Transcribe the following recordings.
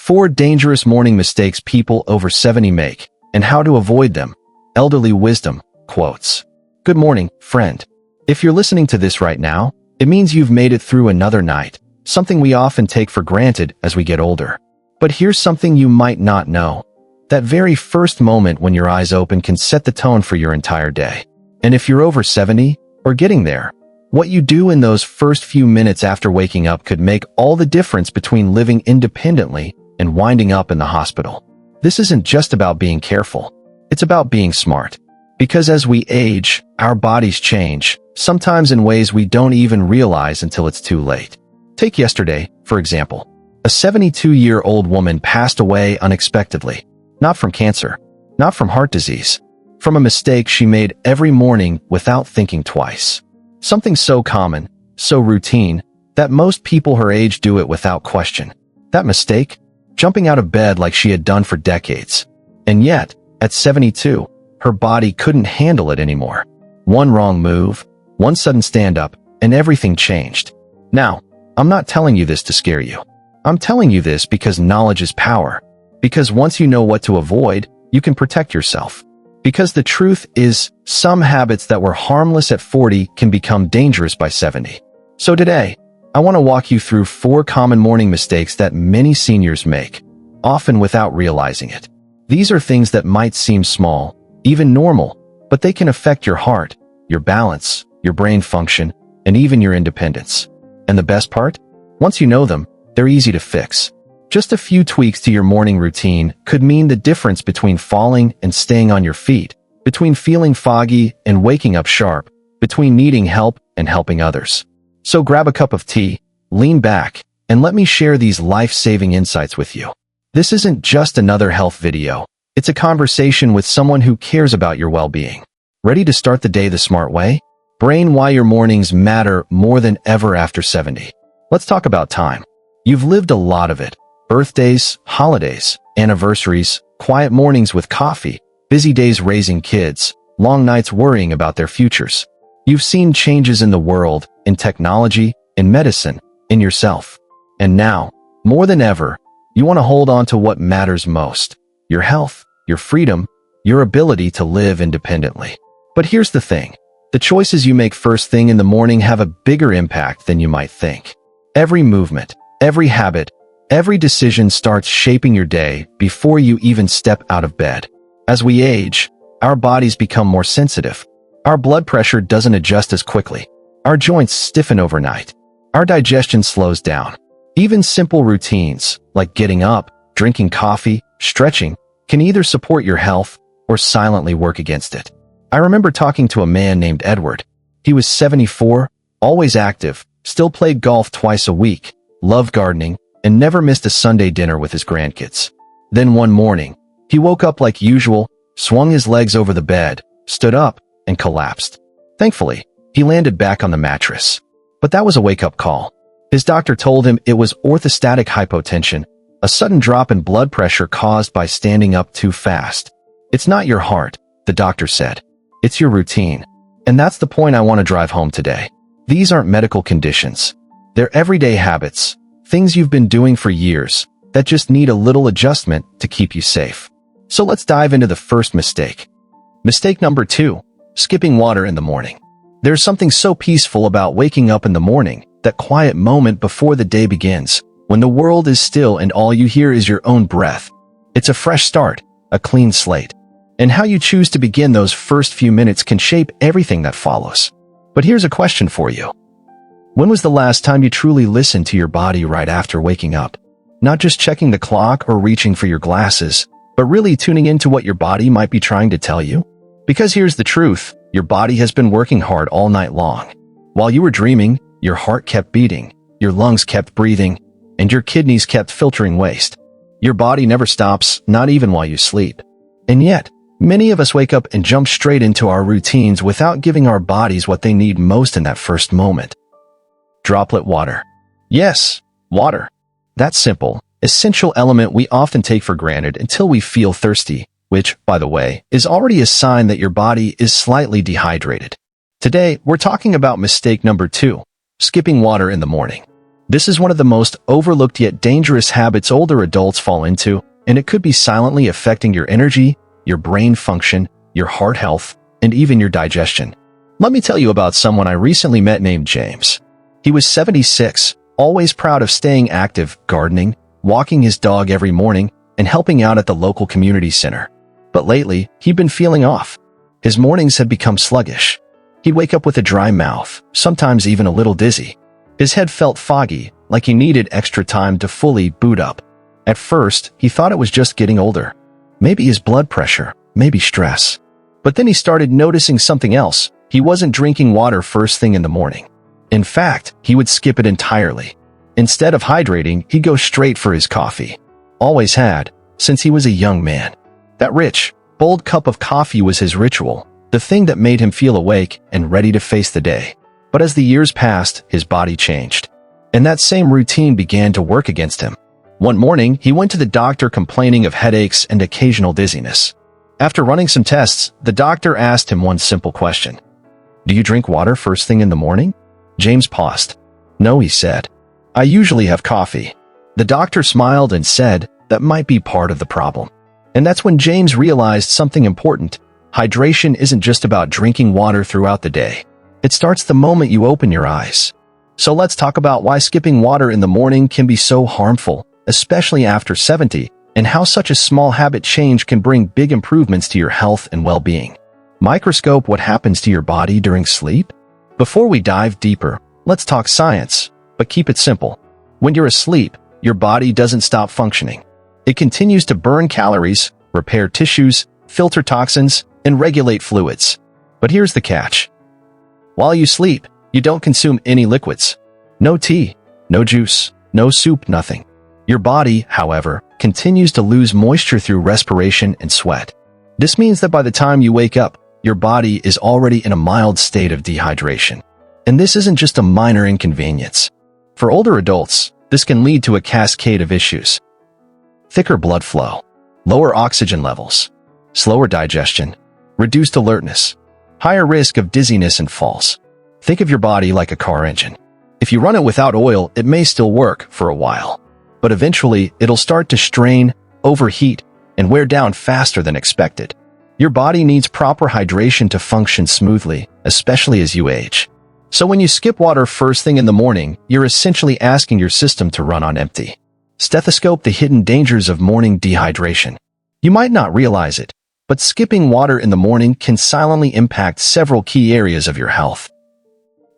4 dangerous morning mistakes people over 70 make, and how to avoid them. Elderly wisdom quotes. Good morning, friend. If you're listening to this right now, it means you've made it through another night, something we often take for granted as we get older. But here's something you might not know. That very first moment when your eyes open can set the tone for your entire day. And if you're over 70, or getting there, what you do in those first few minutes after waking up could make all the difference between living independently and winding up in the hospital. This isn't just about being careful. It's about being smart. Because as we age, our bodies change, sometimes in ways we don't even realize until it's too late. Take yesterday, for example. A 72-year-old woman passed away unexpectedly. Not from cancer, not from heart disease, from a mistake she made every morning without thinking twice. Something so common, so routine, that most people her age do it without question. That mistake? Jumping out of bed like she had done for decades. And yet, at 72, her body couldn't handle it anymore. One wrong move, one sudden stand-up, and everything changed. Now, I'm not telling you this to scare you. I'm telling you this because knowledge is power. Because once you know what to avoid, you can protect yourself. Because the truth is, some habits that were harmless at 40 can become dangerous by 70. So today, I want to walk you through 4 common morning mistakes that many seniors make, often without realizing it. These are things that might seem small, even normal, but they can affect your heart, your balance, your brain function, and even your independence. And the best part? Once you know them, they're easy to fix. Just a few tweaks to your morning routine could mean the difference between falling and staying on your feet, between feeling foggy and waking up sharp, between needing help and helping others. So grab a cup of tea, lean back, and let me share these life-saving insights with you. This isn't just another health video. It's a conversation with someone who cares about your well-being. Ready to start the day the smart way? Brain, why your mornings matter more than ever after 70. Let's talk about time. You've lived a lot of it. Birthdays, holidays, anniversaries, quiet mornings with coffee, busy days raising kids, long nights worrying about their futures. You've seen changes in the world, in technology, in medicine, in yourself. And now, more than ever, you want to hold on to what matters most. Your health, your freedom, your ability to live independently. But here's the thing. The choices you make first thing in the morning have a bigger impact than you might think. Every movement, every habit, every decision starts shaping your day before you even step out of bed. As we age, our bodies become more sensitive. Our blood pressure doesn't adjust as quickly. Our joints stiffen overnight. Our digestion slows down. Even simple routines, like getting up, drinking coffee, stretching, can either support your health or silently work against it. I remember talking to a man named Edward. He was 74, always active, still played golf twice a week, loved gardening, and never missed a Sunday dinner with his grandkids. Then one morning, he woke up like usual, swung his legs over the bed, stood up, and collapsed. Thankfully, he landed back on the mattress. But that was a wake-up call. His doctor told him it was orthostatic hypotension, a sudden drop in blood pressure caused by standing up too fast. It's not your heart, the doctor said. It's your routine. And that's the point I want to drive home today. These aren't medical conditions. They're everyday habits, things you've been doing for years, that just need a little adjustment to keep you safe. So let's dive into the first mistake. Mistake number 2, skipping water in the morning. There's something so peaceful about waking up in the morning, that quiet moment before the day begins, when the world is still and all you hear is your own breath. It's a fresh start, a clean slate. And how you choose to begin those first few minutes can shape everything that follows. But here's a question for you. When was the last time you truly listened to your body right after waking up? Not just checking the clock or reaching for your glasses, but really tuning into what your body might be trying to tell you? Because here's the truth, your body has been working hard all night long. While you were dreaming, your heart kept beating, your lungs kept breathing, and your kidneys kept filtering waste. Your body never stops, not even while you sleep. And yet, many of us wake up and jump straight into our routines without giving our bodies what they need most in that first moment. Droplet water. Yes, water. That simple, essential element we often take for granted until we feel thirsty, which, by the way, is already a sign that your body is slightly dehydrated. Today, we're talking about mistake number 2, skipping water in the morning. This is one of the most overlooked yet dangerous habits older adults fall into, and it could be silently affecting your energy, your brain function, your heart health, and even your digestion. Let me tell you about someone I recently met named James. He was 76, always proud of staying active, gardening, walking his dog every morning, and helping out at the local community center. But lately, he'd been feeling off. His mornings had become sluggish. He'd wake up with a dry mouth, sometimes even a little dizzy. His head felt foggy, like he needed extra time to fully boot up. At first, he thought it was just getting older. Maybe his blood pressure, maybe stress. But then he started noticing something else. He wasn't drinking water first thing in the morning. In fact, he would skip it entirely. Instead of hydrating, he'd go straight for his coffee. Always had, since he was a young man. That rich, bold cup of coffee was his ritual, the thing that made him feel awake and ready to face the day. But as the years passed, his body changed. And that same routine began to work against him. One morning, he went to the doctor complaining of headaches and occasional dizziness. After running some tests, the doctor asked him one simple question. "Do you drink water first thing in the morning?" James paused. "No," he said. "I usually have coffee." The doctor smiled and said that might be part of the problem. And that's when James realized something important. Hydration isn't just about drinking water throughout the day. It starts the moment you open your eyes. So let's talk about why skipping water in the morning can be so harmful, especially after 70, and how such a small habit change can bring big improvements to your health and well-being. Microscope what happens to your body during sleep? Before we dive deeper, let's talk science, but keep it simple. When you're asleep, your body doesn't stop functioning. It continues to burn calories, repair tissues, filter toxins, and regulate fluids. But here's the catch. While you sleep, you don't consume any liquids. No tea, no juice, no soup, nothing. Your body, however, continues to lose moisture through respiration and sweat. This means that by the time you wake up, your body is already in a mild state of dehydration. And this isn't just a minor inconvenience. For older adults, this can lead to a cascade of issues. Thicker blood flow, lower oxygen levels, slower digestion, reduced alertness, higher risk of dizziness and falls. Think of your body like a car engine. If you run it without oil, it may still work for a while. But eventually, it'll start to strain, overheat, and wear down faster than expected. Your body needs proper hydration to function smoothly, especially as you age. So when you skip water first thing in the morning, you're essentially asking your system to run on empty. Stethoscope the hidden dangers of morning dehydration. You might not realize it, but skipping water in the morning can silently impact several key areas of your health.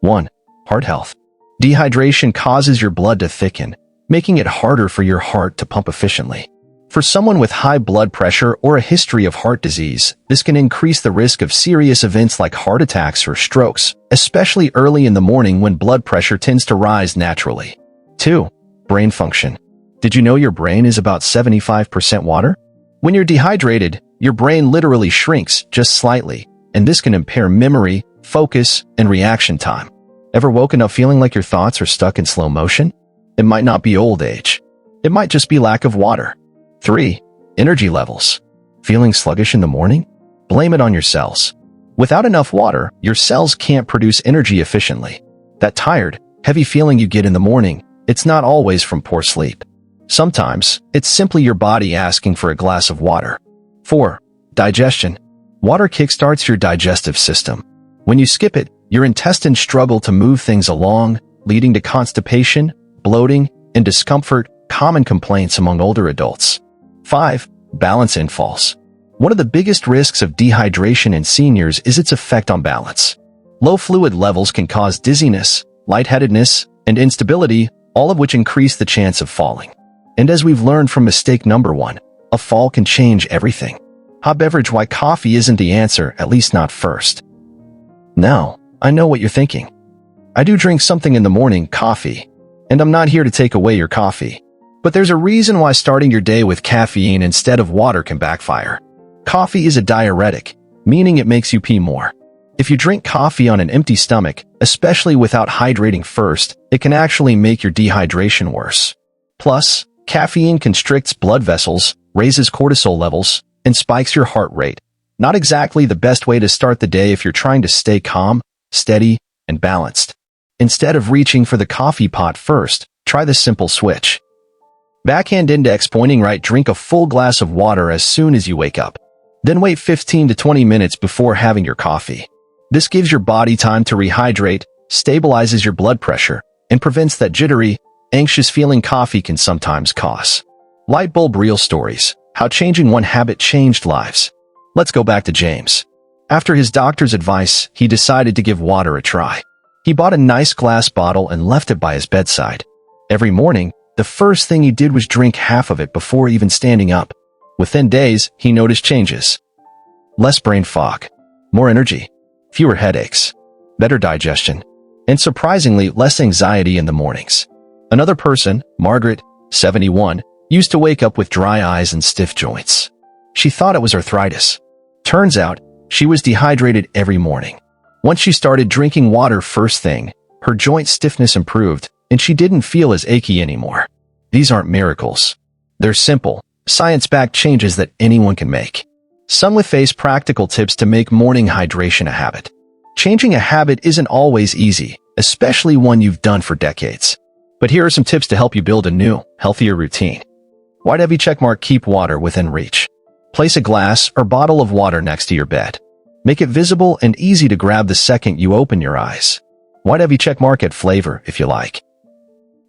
1. Heart health. Dehydration causes your blood to thicken, making it harder for your heart to pump efficiently. For someone with high blood pressure or a history of heart disease, this can increase the risk of serious events like heart attacks or strokes, especially early in the morning when blood pressure tends to rise naturally. 2. Brain function. Did you know your brain is about 75% water? When you're dehydrated, your brain literally shrinks just slightly, and this can impair memory, focus, and reaction time. Ever woken up feeling like your thoughts are stuck in slow motion? It might not be old age. It might just be lack of water. 3. Energy levels. Feeling sluggish in the morning? Blame it on your cells. Without enough water, your cells can't produce energy efficiently. That tired, heavy feeling you get in the morning, it's not always from poor sleep. Sometimes, it's simply your body asking for a glass of water. 4. Digestion. Water kickstarts your digestive system. When you skip it, your intestines struggle to move things along, leading to constipation, bloating, and discomfort, common complaints among older adults. 5. Balance infalls. One of the biggest risks of dehydration in seniors is its effect on balance. Low fluid levels can cause dizziness, lightheadedness, and instability, all of which increase the chance of falling. And as we've learned from mistake number 1, a fall can change everything. Hot beverage, why coffee isn't the answer, at least not first. Now, I know what you're thinking. I do drink something in the morning, coffee, and I'm not here to take away your coffee. But there's a reason why starting your day with caffeine instead of water can backfire. Coffee is a diuretic, meaning it makes you pee more. If you drink coffee on an empty stomach, especially without hydrating first, it can actually make your dehydration worse. Plus, caffeine constricts blood vessels, raises cortisol levels, and spikes your heart rate. Not exactly the best way to start the day if you're trying to stay calm, steady, and balanced. Instead of reaching for the coffee pot first, Try this simple switch. Backhand index pointing right, drink a full glass of water as soon as you wake up. Then wait 15 to 20 minutes before having your coffee. This gives your body time to rehydrate, stabilizes your blood pressure, and prevents that jittery, anxious feeling coffee can sometimes cause. Light bulb real stories. How changing one habit changed lives. Let's go back to James. After his doctor's advice, he decided to give water a try. He bought a nice glass bottle and left it by his bedside. Every morning, the first thing he did was drink half of it before even standing up. Within days, he noticed changes. Less brain fog, more energy, fewer headaches, better digestion, and surprisingly, less anxiety in the mornings. Another person, Margaret, 71, used to wake up with dry eyes and stiff joints. She thought it was arthritis. Turns out, she was dehydrated every morning. Once she started drinking water first thing, her joint stiffness improved, and she didn't feel as achy anymore. These aren't miracles. They're simple, science-backed changes that anyone can make. Some will face practical tips to make morning hydration a habit. Changing a habit isn't always easy, especially one you've done for decades. But here are some tips to help you build a new, healthier routine. White heavy checkmark, keep water within reach. Place a glass or bottle of water next to your bed. Make it visible and easy to grab the second you open your eyes. White heavy checkmark, add flavor if you like.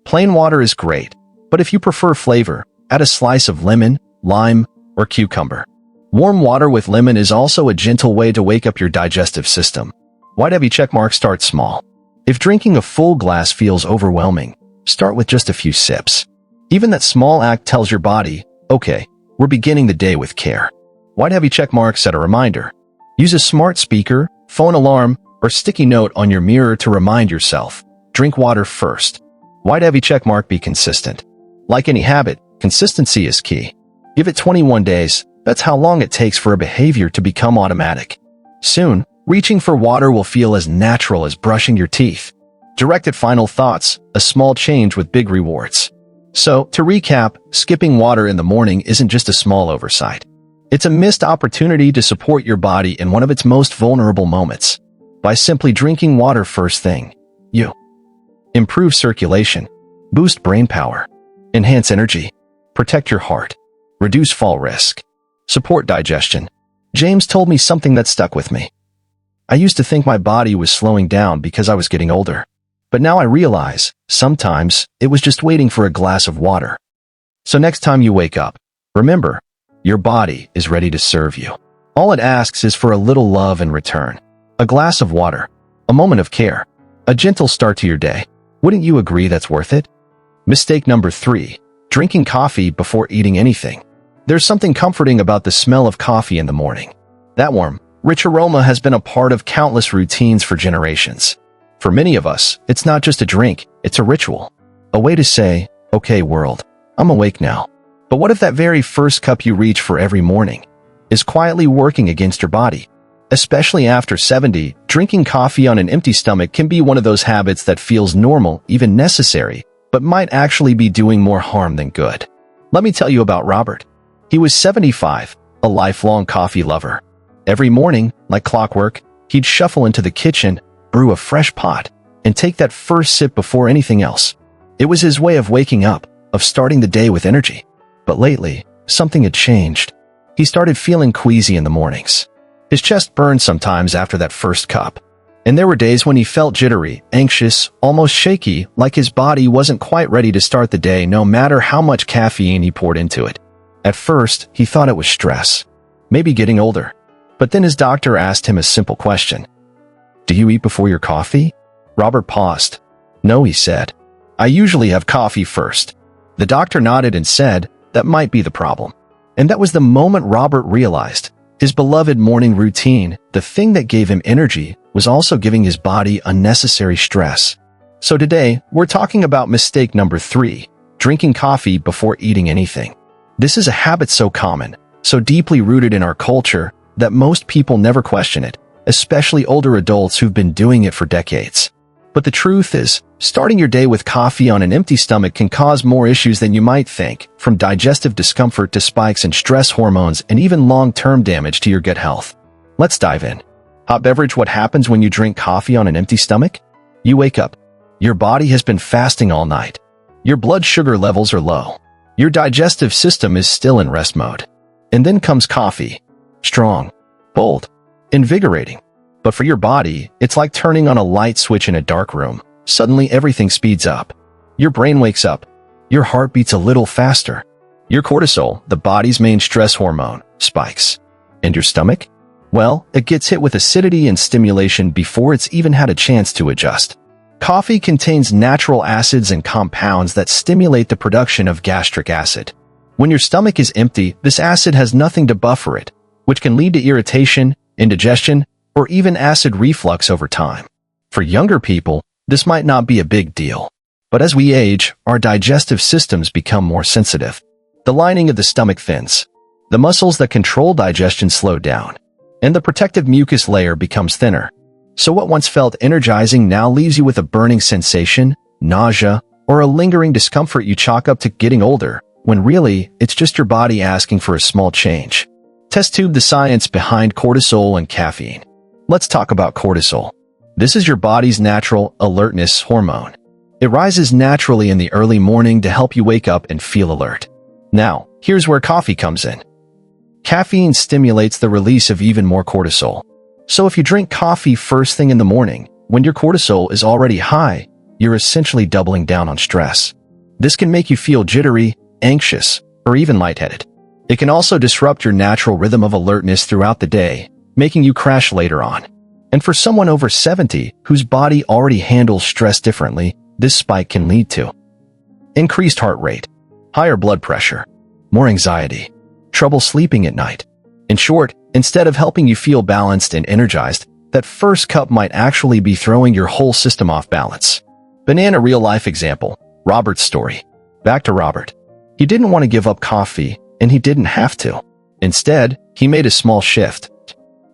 Plain water is great, but if you prefer flavor, add a slice of lemon, lime, or cucumber. Warm water with lemon is also a gentle way to wake up your digestive system. White heavy checkmark, start small. If drinking a full glass feels overwhelming, start with just a few sips. Even that small act tells your body, okay, we're beginning the day with care. White heavy checkmark, set a reminder. Use a smart speaker, phone alarm, or sticky note on your mirror to remind yourself. Drink water first. White heavy checkmark, be consistent. Like any habit, consistency is key. Give it 21 days, that's how long it takes for a behavior to become automatic. Soon, reaching for water will feel as natural as brushing your teeth. Directed final thoughts, a small change with big rewards. So, to recap, skipping water in the morning isn't just a small oversight. It's a missed opportunity to support your body in one of its most vulnerable moments. By simply drinking water first thing, you improve circulation, boost brain power, enhance energy, protect your heart, reduce fall risk, support digestion. James told me something that stuck with me. I used to think my body was slowing down because I was getting older. But now I realize, sometimes, it was just waiting for a glass of water. So next time you wake up, remember, your body is ready to serve you. All it asks is for a little love in return. A glass of water, a moment of care, a gentle start to your day. Wouldn't you agree that's worth it? Mistake number 3, drinking coffee before eating anything. There's something comforting about the smell of coffee in the morning. That warm, rich aroma has been a part of countless routines for generations. For many of us, it's not just a drink, it's a ritual. A way to say, okay world, I'm awake now. But what if that very first cup you reach for every morning is quietly working against your body? Especially after 70, drinking coffee on an empty stomach can be one of those habits that feels normal, even necessary, but might actually be doing more harm than good. Let me tell you about Robert. He was 75, a lifelong coffee lover. Every morning, like clockwork, he'd shuffle into the kitchen, brew a fresh pot, and take that first sip before anything else. It was his way of waking up, of starting the day with energy. But lately, something had changed. He started feeling queasy in the mornings. His chest burned sometimes after that first cup. And there were days when he felt jittery, anxious, almost shaky, like his body wasn't quite ready to start the day no matter how much caffeine he poured into it. At first, he thought it was stress, maybe getting older. But then his doctor asked him a simple question. Do you eat before your coffee? Robert paused. No, he said. I usually have coffee first. The doctor nodded and said, that might be the problem. And that was the moment Robert realized. His beloved morning routine, the thing that gave him energy, was also giving his body unnecessary stress. So today, we're talking about mistake number 3, drinking coffee before eating anything. This is a habit so common, so deeply rooted in our culture, that most people never question it, especially older adults who've been doing it for decades. But the truth is, starting your day with coffee on an empty stomach can cause more issues than you might think, from digestive discomfort to spikes in stress hormones and even long-term damage to your gut health. Let's dive in. Hot beverage. What happens when you drink coffee on an empty stomach? You wake up. Your body has been fasting all night. Your blood sugar levels are low. Your digestive system is still in rest mode. And then comes coffee. Strong, bold, invigorating. But for your body, it's like turning on a light switch in a dark room. Suddenly everything speeds up. Your brain wakes up. Your heart beats a little faster. Your cortisol, the body's main stress hormone, spikes. And your stomach? Well, it gets hit with acidity and stimulation before it's even had a chance to adjust. Coffee contains natural acids and compounds that stimulate the production of gastric acid. When your stomach is empty, this acid has nothing to buffer it, which can lead to irritation, indigestion, or even acid reflux over time. For younger people, this might not be a big deal. But as we age, our digestive systems become more sensitive. The lining of the stomach thins. The muscles that control digestion slow down. And the protective mucus layer becomes thinner. So what once felt energizing now leaves you with a burning sensation, nausea, or a lingering discomfort you chalk up to getting older, when really, it's just your body asking for a small change. Test tube the science behind cortisol and caffeine. Let's talk about cortisol. This is your body's natural alertness hormone. It rises naturally in the early morning to help you wake up and feel alert. Now, here's where coffee comes in. Caffeine stimulates the release of even more cortisol. So if you drink coffee first thing in the morning, when your cortisol is already high, you're essentially doubling down on stress. This can make you feel jittery, anxious, or even lightheaded. It can also disrupt your natural rhythm of alertness throughout the day, making you crash later on. And for someone over 70 whose body already handles stress differently, this spike can lead to increased heart rate, higher blood pressure, more anxiety, trouble sleeping at night. In short, instead of helping you feel balanced and energized, that first cup might actually be throwing your whole system off balance. Banana real-life example, Robert's story. Back to Robert. He didn't want to give up coffee, and he didn't have to. Instead, he made a small shift.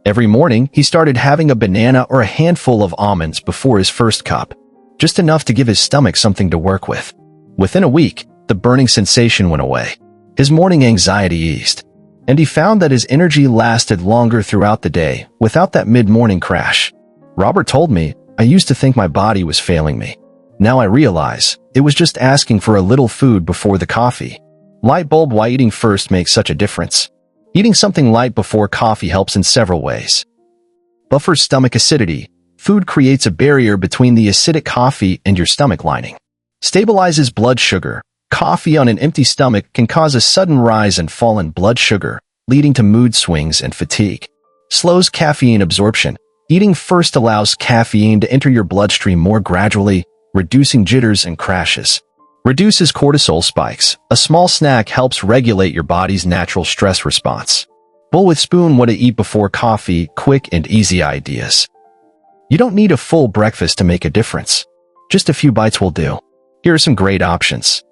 Every morning, he started having a banana or a handful of almonds before his first cup, just enough to give his stomach something to work with. Within a week, the burning sensation went away. His morning anxiety eased, and he found that his energy lasted longer throughout the day without that mid-morning crash. Robert told me, "I used to think my body was failing me. Now I realize it was just asking for a little food before the coffee." Light bulb why eating first makes such a difference. Eating something light before coffee helps in several ways. Buffers stomach acidity. Food creates a barrier between the acidic coffee and your stomach lining. Stabilizes blood sugar. Coffee on an empty stomach can cause a sudden rise and fall in blood sugar, leading to mood swings and fatigue. Slows caffeine absorption. Eating first allows caffeine to enter your bloodstream more gradually, reducing jitters and crashes. Reduces cortisol spikes. A small snack helps regulate your body's natural stress response. Bowl with spoon what to eat before coffee, quick and easy ideas. You don't need a full breakfast to make a difference. Just a few bites will do. Here are some great options.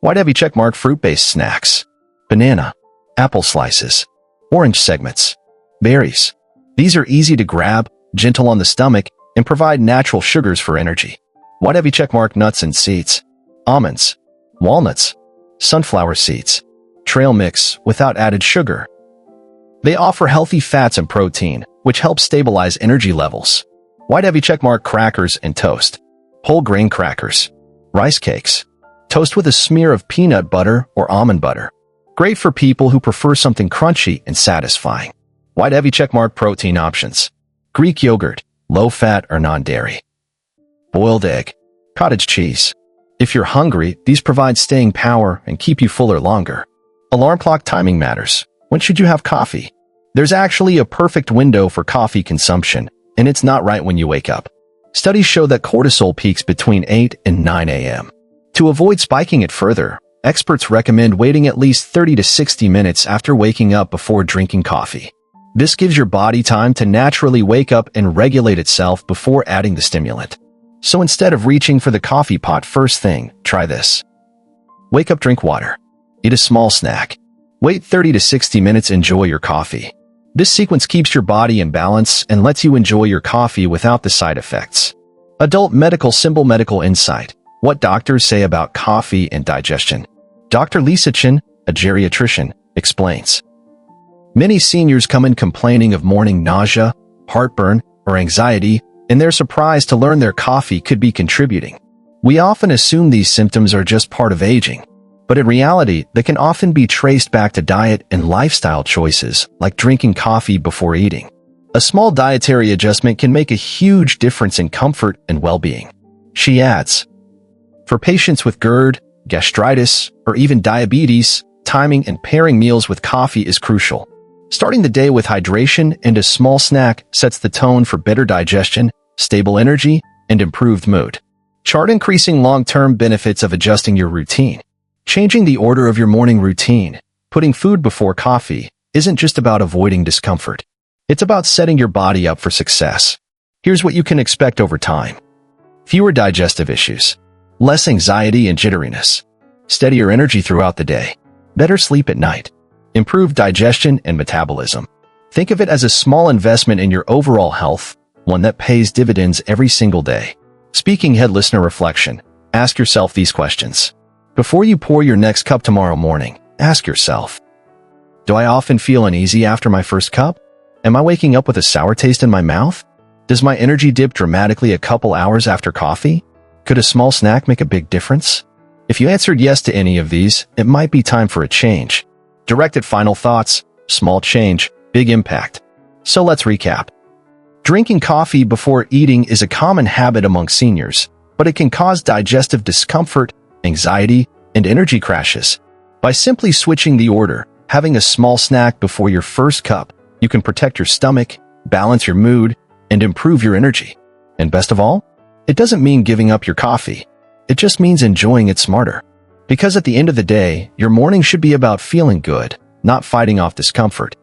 White heavy checkmark fruit-based snacks. Banana, apple slices, orange segments, berries. These are easy to grab, gentle on the stomach, and provide natural sugars for energy. White heavy checkmark nuts and seeds. Almonds, walnuts, sunflower seeds. Trail mix without added sugar. They offer healthy fats and protein, which helps stabilize energy levels. White heavy checkmark crackers and toast. Whole grain crackers. Rice cakes. Toast with a smear of peanut butter or almond butter. Great for people who prefer something crunchy and satisfying. White heavy checkmark protein options. Greek yogurt, low-fat or non-dairy. Boiled egg. Cottage cheese. If you're hungry, these provide staying power and keep you fuller longer. Alarm clock timing matters. When should you have coffee? There's actually a perfect window for coffee consumption, and it's not right when you wake up. Studies show that cortisol peaks between 8 and 9 a.m. To avoid spiking it further, experts recommend waiting at least 30 to 60 minutes after waking up before drinking coffee. This gives your body time to naturally wake up and regulate itself before adding the stimulant. So instead of reaching for the coffee pot first thing, try this. Wake up, drink water. Eat a small snack. Wait 30 to 60 minutes, enjoy your coffee. This sequence keeps your body in balance and lets you enjoy your coffee without the side effects. Adult medical symbol medical insight. What doctors say about coffee and digestion. Dr. Lisa Chen, a geriatrician, explains. Many seniors come in complaining of morning nausea, heartburn, or anxiety, and they're surprised to learn their coffee could be contributing. We often assume these symptoms are just part of aging, but in reality, they can often be traced back to diet and lifestyle choices, like drinking coffee before eating. A small dietary adjustment can make a huge difference in comfort and well-being. She adds, for patients with GERD, gastritis, or even diabetes, timing and pairing meals with coffee is crucial. Starting the day with hydration and a small snack sets the tone for better digestion, stable energy, and improved mood. Chart increasing long-term benefits of adjusting your routine. Changing the order of your morning routine, putting food before coffee, isn't just about avoiding discomfort. It's about setting your body up for success. Here's what you can expect over time. Fewer digestive issues, less anxiety and jitteriness, steadier energy throughout the day, better sleep at night, improved digestion and metabolism. Think of it as a small investment in your overall health, one that pays dividends every single day. Speaking head listener reflection, ask yourself these questions. Before you pour your next cup tomorrow morning, ask yourself, do I often feel uneasy after my first cup? Am I waking up with a sour taste in my mouth? Does my energy dip dramatically a couple hours after coffee? Could a small snack make a big difference? If you answered yes to any of these, it might be time for a change. Directed final thoughts, small change, big impact. So let's recap. Drinking coffee before eating is a common habit among seniors, but it can cause digestive discomfort, anxiety, and energy crashes. By simply switching the order, having a small snack before your first cup, you can protect your stomach, balance your mood, and improve your energy. And best of all, it doesn't mean giving up your coffee. It just means enjoying it smarter. Because at the end of the day, your morning should be about feeling good, not fighting off discomfort.